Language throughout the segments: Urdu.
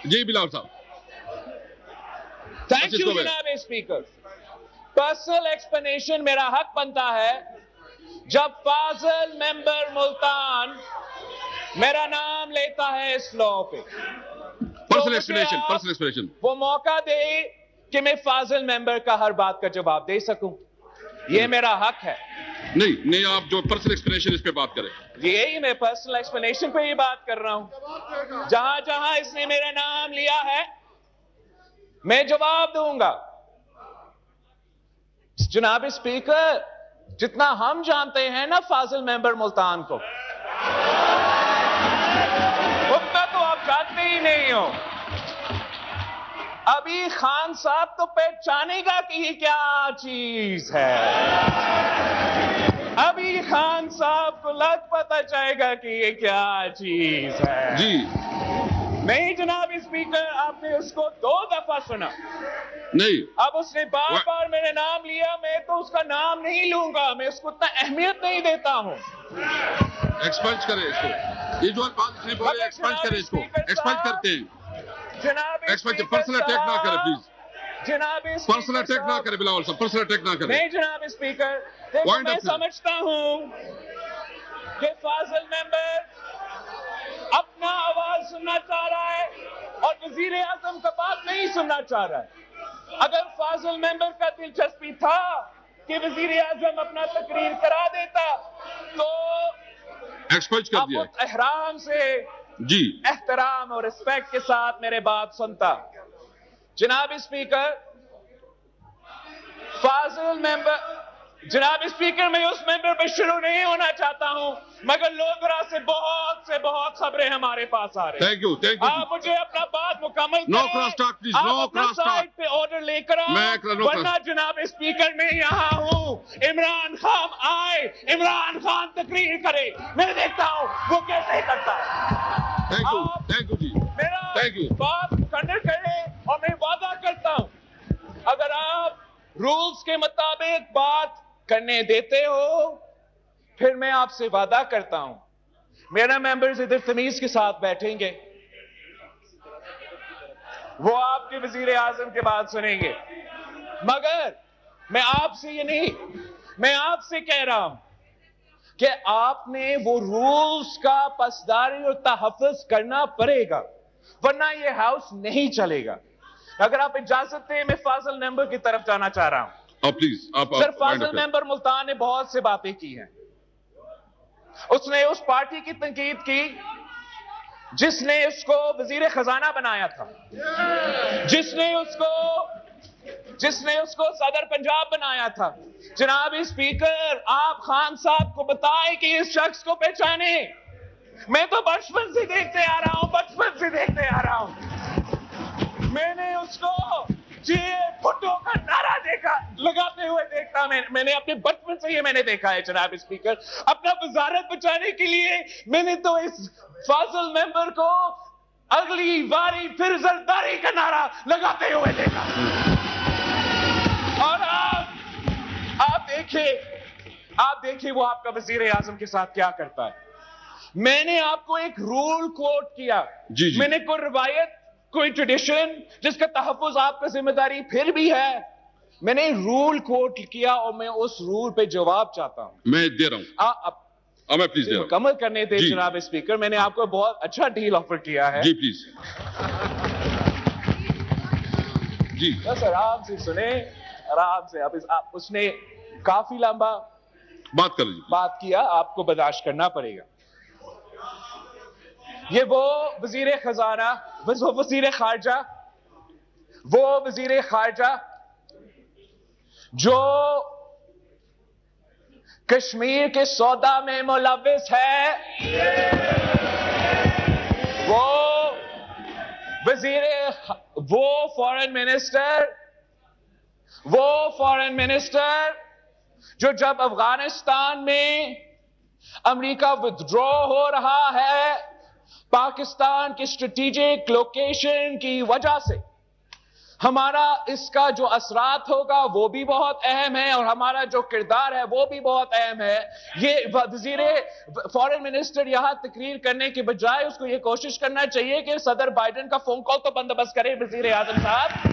جی بلاول صاحب. تھینک یو جناب اسپیکر. پرسنل ایکسپلینیشن میرا حق بنتا ہے جب فاضل ممبر ملتان میرا نام لیتا ہے اس لا پہ. پرسنل ایکسپلینیشن وہ موقع دے کہ میں فاضل ممبر کا ہر بات کا جواب دے سکوں. یہ میرا حق ہے. نہیں آپ جو پرسنل ایکسپلینیشن اس پہ بات کریں. یہی میں پرسنل ایکسپلینیشن پہ ہی بات کر رہا ہوں. جہاں جہاں اس نے میرا نام لیا ہے میں جواب دوں گا. جناب اسپیکر جتنا ہم جانتے ہیں نا فاضل ممبر ملتان کو اتنا تو آپ جانتے ہی نہیں ہو. ابھی خان صاحب تو پہچانے گا کہ یہ کیا چیز ہے. ابھی خان صاحب کو لگ پتہ چاہے گا کہ یہ کیا چیز ہے. جی نہیں جناب اسپیکر آپ نے اس کو 2 دفعہ سنا. نہیں اب اس نے بار بار میرے نام لیا. میں تو اس کا نام نہیں لوں گا. میں اس کو اتنا اہمیت نہیں دیتا ہوں. ایکسپنج کریں اس کو. یہ جو بات نہیں بولے ایکسپنج کریں اس کو. ایکسپنج کرتے ہیں جناب ایکسپنج. پرسنل اٹیک نہ کریں پلیز. جناب پرسنل اٹیک نہ کریں بلاول صاحب. پرسنل اٹیک نہ کریں. نہیں جناب اسپیکر میں سمجھتا ہوں کہ فاضل ممبر اپنا آواز سننا چاہ رہا ہے اور وزیر اعظم کا بات نہیں سننا چاہ رہا ہے. اگر فاضل ممبر کا دلچسپی تھا کہ وزیر اعظم اپنا تقریر کرا دیتا تو ایکسپنج کر دیا. احرام سے جی احترام اور ریسپیکٹ کے ساتھ میرے بات سنتا. جناب اسپیکر فاضل ممبر جناب اسپیکر میں اس ممبر پہ شروع نہیں ہونا چاہتا ہوں مگر لوگرا سے بہت خبریں ہمارے پاس آ رہے ہیں. Thank you. آپ مجھے اپنا بات مکمل no cross talk please. No cross side پہ آرڈر لے کر ورنہ جناب اسپیکر میں یہاں ہوں. عمران خان آئے عمران خان تقریر کرے میں دیکھتا ہوں وہ کیسے کرتا ہے. تھینک یو جی. میرا بات کنڈر کرے اور میں وعدہ کرتا ہوں اگر آپ رولز کے مطابق بات کرنے دیتے ہو پھر میں آپ سے وعدہ کرتا ہوں میرا ممبرز ادھر تمیز کے ساتھ بیٹھیں گے. وہ آپ کے وزیر اعظم کے بات سنیں گے. مگر میں آپ سے یہ نہیں میں آپ سے کہہ رہا ہوں کہ آپ نے وہ رولز کا پاسداری اور تحفظ کرنا پڑے گا ورنہ یہ ہاؤس نہیں چلے گا. اگر آپ اجازت دیں میں فاضل ممبر کی طرف جانا چاہ رہا ہوں. سر فاضل ممبر ملتان نے بہت سے باتیں کی ہیں. اس نے اس پارٹی کی تنقید کی جس نے اس کو وزیر خزانہ بنایا تھا. جس نے اس کو صدر پنجاب بنایا تھا. جناب اسپیکر آپ خان صاحب کو بتائیں کہ اس شخص کو پہچانے. میں تو بچپن سے دیکھتے آ رہا ہوں. میں نے اس کو بھٹو کا نعرہ لگاتے ہوئے دیکھتا. میں نے اپنے بچپن سے یہ میں نے دیکھا ہے جناب اسپیکر. اپنا وزارت بچانے کے لیے میں نے تو اس فاضل ممبر کو اگلی باری پھر زرداری کا نعرہ لگاتے ہوئے دیکھا. اور آپ دیکھیں وہ آپ کا وزیر اعظم کے ساتھ کیا کرتا ہے. میں نے آپ کو ایک رول کوٹ کیا. میں نے کوئی روایت کوئی ٹریڈیشن جس کا تحفظ آپ کا ذمہ داری پھر بھی ہے. میں نے رول کوٹ کیا اور میں اس رول پہ جواب چاہتا ہوں. میں دے رہا ہوں. میں پلیز مکمل کرنے دیں جناب اسپیکر. میں نے آپ کو بہت اچھا ڈیل آفر کیا ہے. جی پلیز جی بس آرام سے سنیں آرام سے. اب اس نے کافی لمبا بات کیا آپ کو برداشت کرنا پڑے گا. یہ وہ وزیر خزانہ وہ وزیر خارجہ جو کشمیر کے سودا میں ملوث ہے. وہ فارن منسٹر جو جب افغانستان میں امریکہ ودرو ہو رہا ہے پاکستان کی اسٹریٹجک لوکیشن کی وجہ سے ہمارا اس کا جو اثرات ہوگا وہ بھی بہت اہم ہے، اور ہمارا جو کردار ہے وہ بھی بہت اہم ہے۔ یہ وزیر فارن منسٹر یہاں تقریر کرنے کے بجائے اس کو یہ کوشش کرنا چاہیے کہ صدر بائیڈن کا فون کال تو بندوبست کرے وزیر اعظم صاحب۔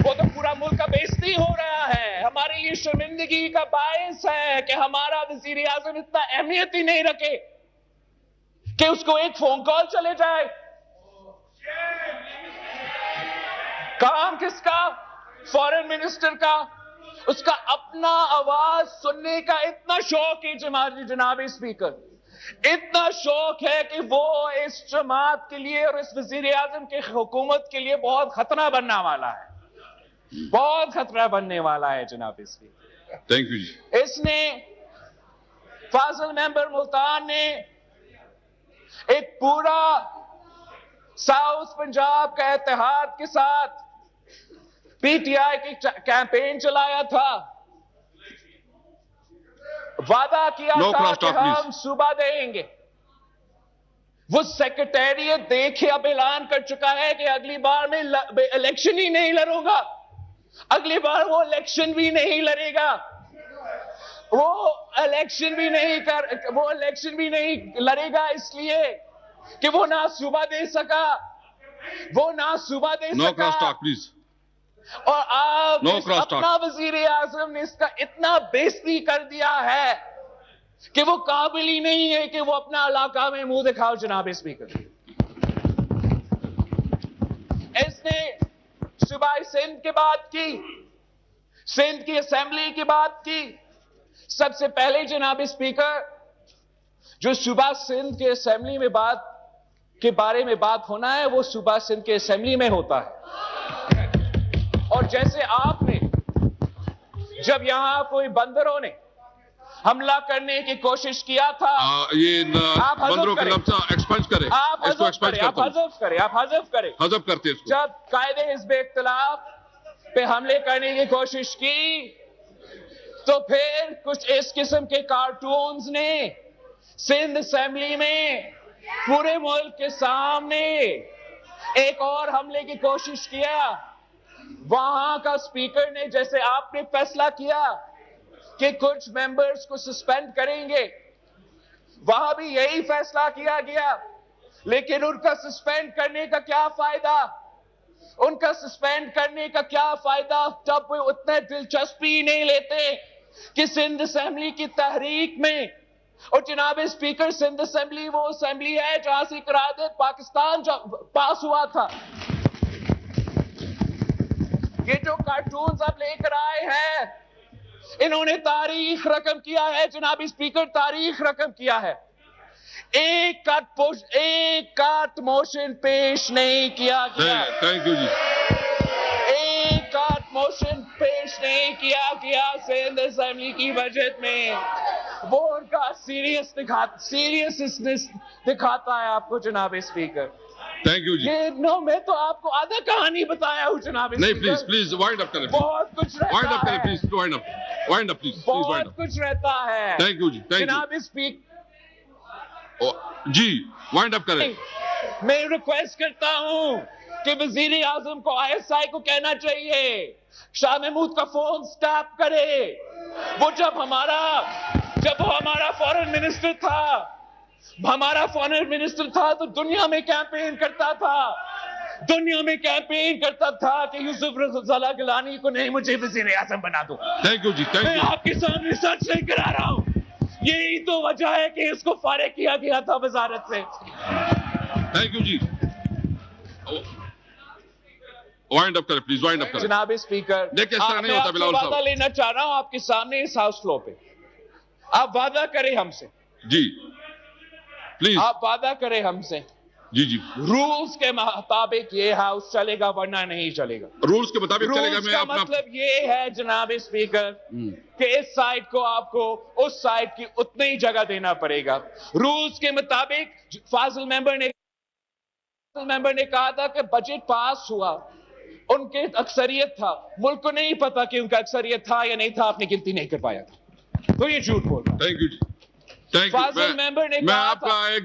وہ تو پورا ملک کا بےعزتی ہو رہا ہے، ہماری یہ شرمندگی کا باعث ہے کہ ہمارا وزیر اعظم اتنا اہمیت ہی نہیں رکھے کہ اس کو ایک فون کال چلے جائے۔ کام کس کا؟ فارن منسٹر کا۔ اس کا اپنا آواز سننے کا اتنا شوق ہے جناب اسپیکر، اتنا شوق ہے کہ وہ اس جماعت کے لیے اور اس وزیر اعظم کی حکومت کے لیے بہت خطرہ بننے والا ہے، بہت خطرہ بننے والا ہے جناب اسپیکر۔ تھینک یو جی۔ اس نے فاضل ممبر ملتان نے ایک پورا ساؤتھ پنجاب کا اتحاد کے ساتھ پی ٹی آئی کی کیمپین چلایا تھا، وعدہ کیا تھا کہ ہم صوبہ دیں گے۔ وہ سیکرٹیریٹ دیکھے اب اعلان کر چکا ہے کہ اگلی بار میں الیکشن ہی نہیں لڑوں گا، اگلی بار وہ الیکشن بھی نہیں لڑے گا، وہ الیکشن بھی نہیں لڑے گا، اس لیے کہ وہ نہ صوبہ دے سکا، وہ نہ صوبہ دے سکا۔ نو کراس ٹاک پلیز۔ اور آپ اپنا وزیر اعظم نے اس کا اتنا بےعزتی کر دیا ہے کہ وہ قابل ہی نہیں ہے کہ وہ اپنا علاقہ میں منہ دکھاؤ جناب اسپیکر۔ اس نے صوبہ سندھ کی بات کی، سندھ کی اسمبلی کی بات کی۔ سب سے پہلے جناب اسپیکر جو صوبہ سندھ کے اسمبلی میں بات کے بارے میں بات ہونا ہے وہ صوبہ سندھ کے اسمبلی میں ہوتا ہے۔ اور جیسے آپ نے جب یہاں کوئی بندروں نے حملہ کرنے کی کوشش کیا تھا، یہ بندروں کا لفظ ایکسپنج کریں، آپ حذف کریں، حذف کرتے اس کو۔ جب قائد حزب اختلاف پہ حملے کرنے کی کوشش کی تو پھر کچھ اس قسم کے کارٹونز نے سندھ اسمبلی میں پورے ملک کے سامنے ایک اور حملے کی کوشش کیا۔ وہاں کا اسپیکر نے جیسے آپ نے فیصلہ کیا کہ کچھ ممبرز کو سسپینڈ کریں گے، وہاں بھی یہی فیصلہ کیا گیا، لیکن ان کا سسپینڈ کرنے کا کیا فائدہ؟ ان کا سسپینڈ کرنے کا کیا فائدہ جب وہ اتنے دلچسپی نہیں لیتے کہ سندھ اسمبلی کی تحریک میں۔ اور جناب اسپیکر سندھ اسمبلی وہ اسمبلی ہے جہاں سے قرارداد پاکستان پاس ہوا تھا۔ یہ جو کارٹونز اب لے کر آئے ہیں انہوں نے تاریخ رقم کیا ہے جناب اسپیکر، تاریخ رقم کیا ہے۔ ایک کٹ موشن پیش نہیں کیا گیا، تھینک یو جی۔ ایک کٹ موشن پیش نہیں کیا گیا سندھ اسمبلی کی بجٹ میں۔ وہ ان کا سیریسنس دکھاتا ہے آپ کو جناب اسپیکر۔ تھینک یو جی۔ میں تو آپ کو آدھا کہانی بتایا ہوں جناب اسپیکر۔ نہیں پلیز وائنڈ اپ کریں، بہت کچھ رہتا وائنڈ اپ کریں ہے، پلیز، وائنڈ اپ پلیز، بہت کچھ رہتا ہے تھینک یو جی، تھینک یو جناب اسپیکر۔ جی وائنڈ اپ کریں۔ میں ریکویسٹ کرتا ہوں کہ وزیر اعظم کو ISI کو کہنا چاہیے شاہ محمود کا فون سٹاپ کرے۔ وہ جب وہ ہمارا فارن منسٹر تھا تو دنیا میں کیمپین کرتا تھا کہ یوسف رضا گیلانی کو نہیں مجھے وزیر اعظم بنا دو۔ تھینک یو جی، تھینک میں یو۔ آپ کے سامنے سچ نہیں کرا رہا ہوں، یہی تو وجہ ہے کہ اس کو فارغ کیا گیا تھا وزارت سے۔ Thank you G. Wind up کریں پلیز، وائنڈ اپ کریں جناب اسپیکر، دیکھیں اس طرح نہیں ہوتا بلاول وعدہ صاحب۔ لینا چاہ رہا ہوں آپ کے سامنے اس ہاؤس فلور پہ، آپ وعدہ کریں ہم سے، جی پلیز، آپ وعدہ کریں ہم سے جی جی۔ رولز کے مطابق یہ ہاؤس چلے گا ورنہ نہیں چلے گا۔ رولز کے مطابق چلے گا۔ رولز میں کا اپنا مطلب یہ ہے جناب اسپیکر کہ اس سائٹ کو آپ کو اس سائٹ کی اتنی ہی جگہ دینا پڑے گا۔ رولز کے مطابق فاضل ممبر نے کہا تھا کہ بجٹ پاس ہوا، ان کے اکثریت تھا، ملک کو نہیں پتا کہ ان کا اکثریت تھا یا نہیں تھا، آپ نے گنتی نہیں کر پایا تھا، تو یہ جھوٹ بول رہا ہے۔ تھینک یو جی، تھینک یو۔ فاضل ممبر نے میں کہا آپ کا ایک